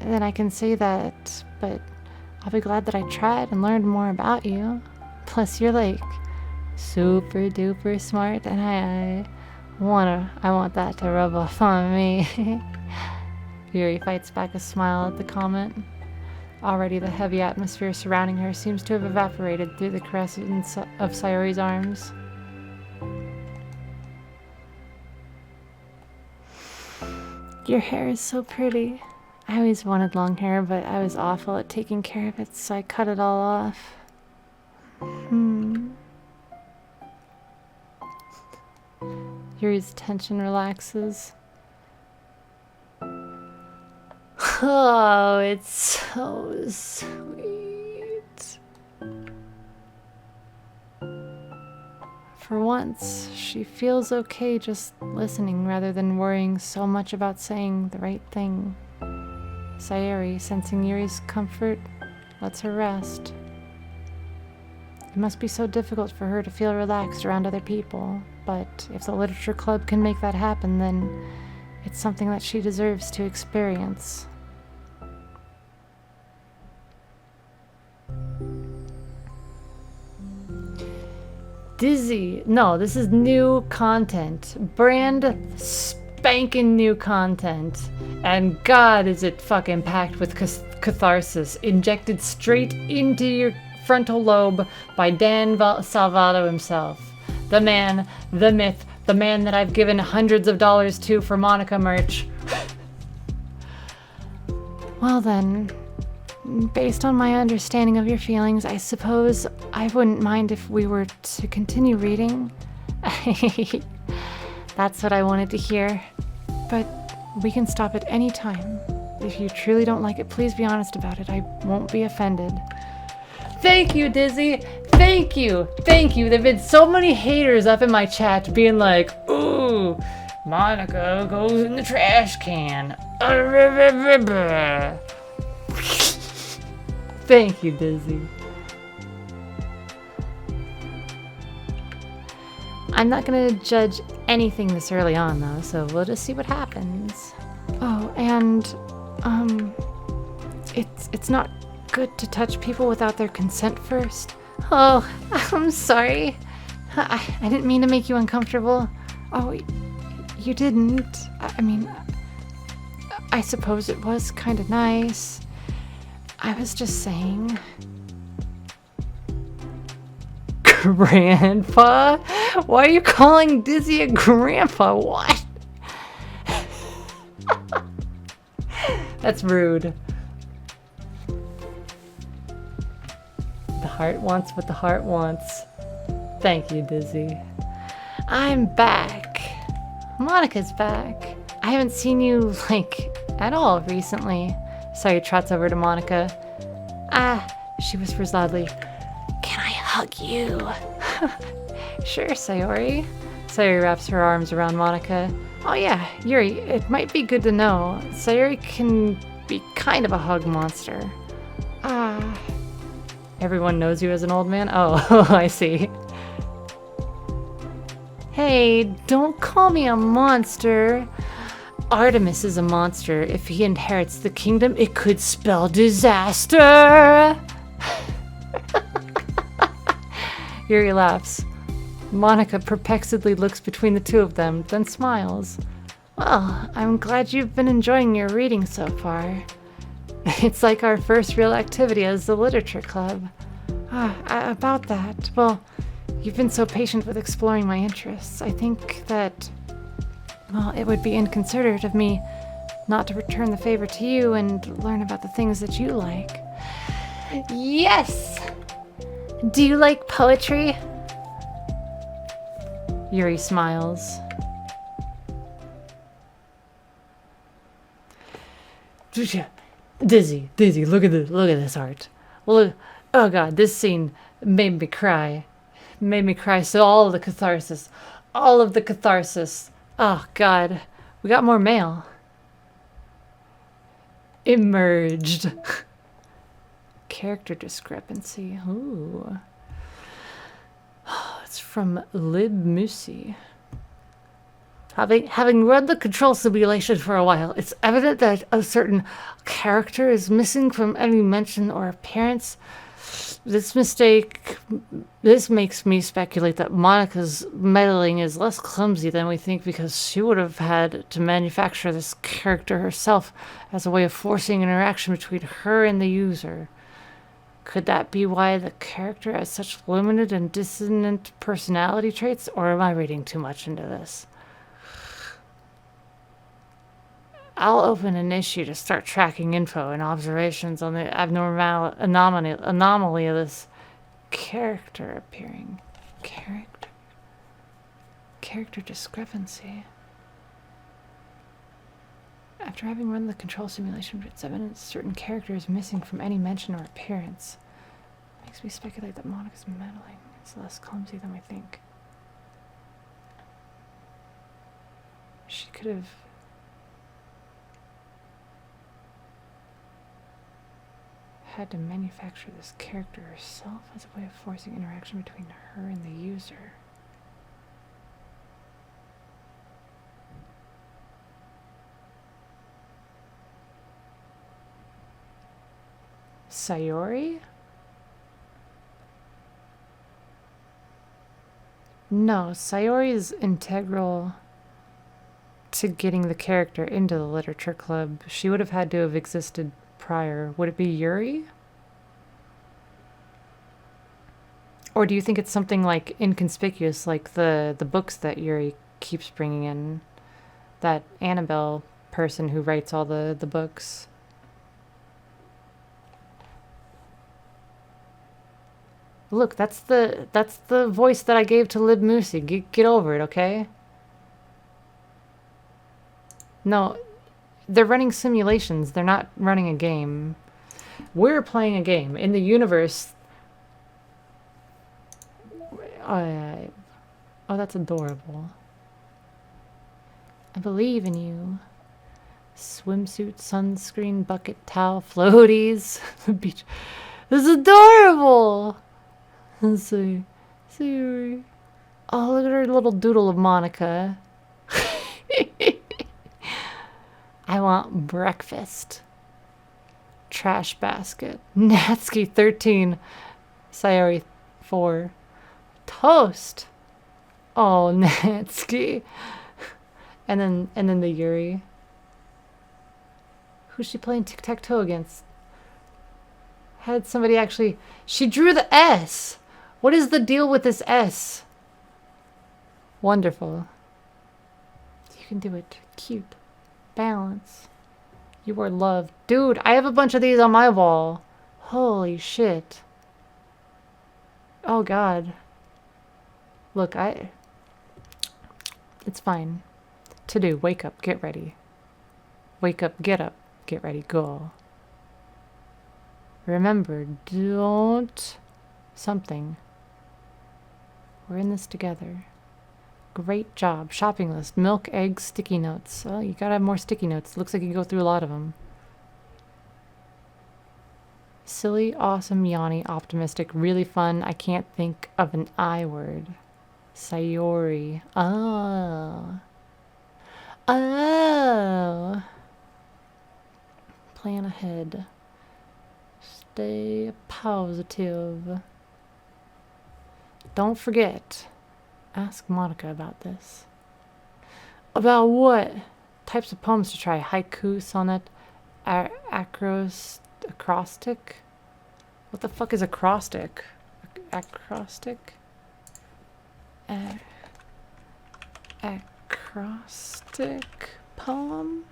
then I can say that, but I'll be glad that I tried and learned more about you. Plus, you're like super duper smart, and I want that to rub off on me. Yuri fights back a smile at the comment. Already the heavy atmosphere surrounding her seems to have evaporated through the caresses of Sayori's arms. Your hair is so pretty. I always wanted long hair, but I was awful at taking care of it, so I cut it all off. Yuri's tension relaxes. Oh, it's so sweet. For once, she feels okay just listening rather than worrying so much about saying the right thing. Sayori, sensing Yuri's comfort, lets her rest. It must be so difficult for her to feel relaxed around other people, but if the literature club can make that happen, then it's something that she deserves to experience. Dizzy. No, this is new content. Brand spanking new content. And God, is it fucking packed with catharsis, injected straight into your frontal lobe by Dan Salvato himself. the man, the myth, the man that I've given hundreds of dollars to for Monica merch. Well then, based on my understanding of your feelings, I suppose I wouldn't mind if we were to continue reading. That's what I wanted to hear. But we can stop at any time. If you truly don't like it, please be honest about it. I won't be offended. Thank you, Dizzy. Thank you. Thank you. There've been so many haters up in my chat being like, ooh, Monica goes in the trash can. Thank you, Dizzy. I'm not gonna judge anything this early on though, so we'll just see what happens. Oh, and it's not good to touch people without their consent first. Oh, I'm sorry. I didn't mean to make you uncomfortable. Oh, you didn't. I mean, I suppose it was kind of nice. I was just saying. Grandpa? Why are you calling Dizzy a grandpa? What? That's rude. The heart wants what the heart wants. Thank you, Dizzy. I'm back. Monica's back. I haven't seen you, at all recently. Sayori trots over to Monica. She whispers loudly. Can I hug you? Sure, Sayori. Sayori wraps her arms around Monica. Oh yeah, Yuri, it might be good to know. Sayori can be kind of a hug monster. Everyone knows you as an old man? Oh, I see. Hey, don't call me a monster. Artemis is a monster. If he inherits the kingdom, it could spell disaster. Yuri laughs. Monica perplexedly looks between the two of them, then smiles. Well, I'm glad you've been enjoying your reading so far. It's like our first real activity as the literature club. About that, well, you've been so patient with exploring my interests. I think that, well, it would be inconsiderate of me not to return the favor to you and learn about the things that you like. Yes! Do you like poetry? Yuri smiles. Dizzy, look at this art. Look, oh god, this scene made me cry. Made me cry, so all of the catharsis. Oh god, we got more mail. Emerged. Character discrepancy. Ooh. It's from Lib Musi. Having run the control simulation for a while, it's evident that a certain character is missing from any mention or appearance. This makes me speculate that Monica's meddling is less clumsy than we think, because she would have had to manufacture this character herself as a way of forcing interaction between her and the user. Could that be why the character has such limited and dissonant personality traits, or am I reading too much into this? I'll open an issue to start tracking info and observations on the anomaly of this character appearing. Character discrepancy. After having run the control simulation, it's evident certain character is missing from any mention or appearance. Makes me speculate that Monica's meddling is less clumsy than we think. She could have had to manufacture this character herself as a way of forcing interaction between her and the user. Sayori? No, Sayori is integral to getting the character into the literature club. She would have had to have existed prior. Would it be Yuri? Or do you think it's something like inconspicuous, like the books that Yuri keeps bringing in? That Annabelle person who writes all the books. Look, that's the voice that I gave to Lib Moosey. Get over it, okay? No, they're running simulations. They're not running a game. We're playing a game in the universe. Oh, that's adorable. I believe in you. Swimsuit, sunscreen, bucket, towel, floaties. The beach. This is adorable. Let's see. See. Oh, look at her little doodle of Monica. I want breakfast. Trash basket. Natsuki 13. Sayori 4. Toast. Oh, Natsuki. And then the Yuri. Who's she playing tic-tac-toe against? Had somebody actually... She drew the S! What is the deal with this S? Wonderful. You can do it. Cute. Balance. You are loved. Dude, I have a bunch of these on my wall. Holy shit. Oh god. Look, it's fine. To do. Wake up. Get ready. Wake up. Get up. Get ready. Go. Remember, don't... Something. We're in this together. Great job. Shopping list. Milk, eggs, sticky notes. Oh, you gotta have more sticky notes. Looks like you go through a lot of them. Silly, awesome, yawny, optimistic, really fun. I can't think of an I word. Sayori. Oh. Oh. Plan ahead. Stay positive. Don't forget. Ask Monica about this. About what? Types of poems to try. Haiku, sonnet, acrostic? What the fuck is acrostic? Acrostic? Acrostic poem?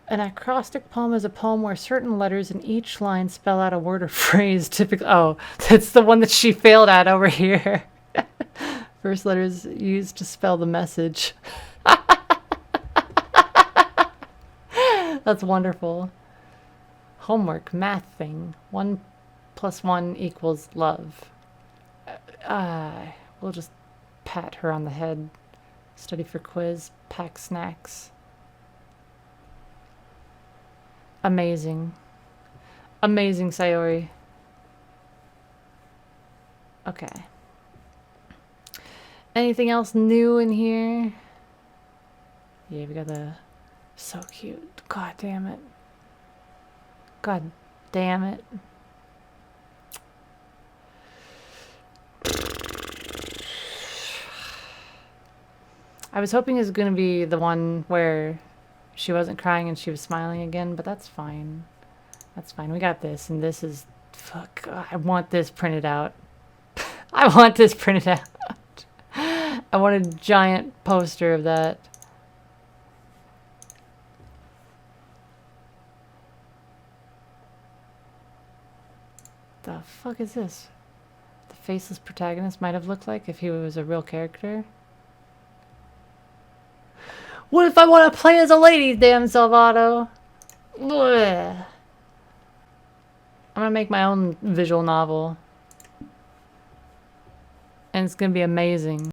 An acrostic poem is a poem where certain letters in each line spell out a word or phrase. Typically, oh, that's the one that she failed at over here. First letters used to spell the message. That's wonderful. Homework, math thing. 1 + 1 = love. We'll just pat her on the head. Study for quiz. Pack snacks. Amazing. Amazing, Sayori. Okay. Anything else new in here? Yeah, we got the... So cute. God damn it. God damn it. I was hoping it was going to be the one where she wasn't crying and she was smiling again, but that's fine. That's fine. We got this, and this is... Fuck. I want this printed out. I want this printed out. I want a giant poster of that. The fuck is this? The faceless protagonist might have looked like if he was a real character. What if I want to play as a lady, damn Salvato? Ugh. I'm gonna make my own visual novel. And it's gonna be amazing.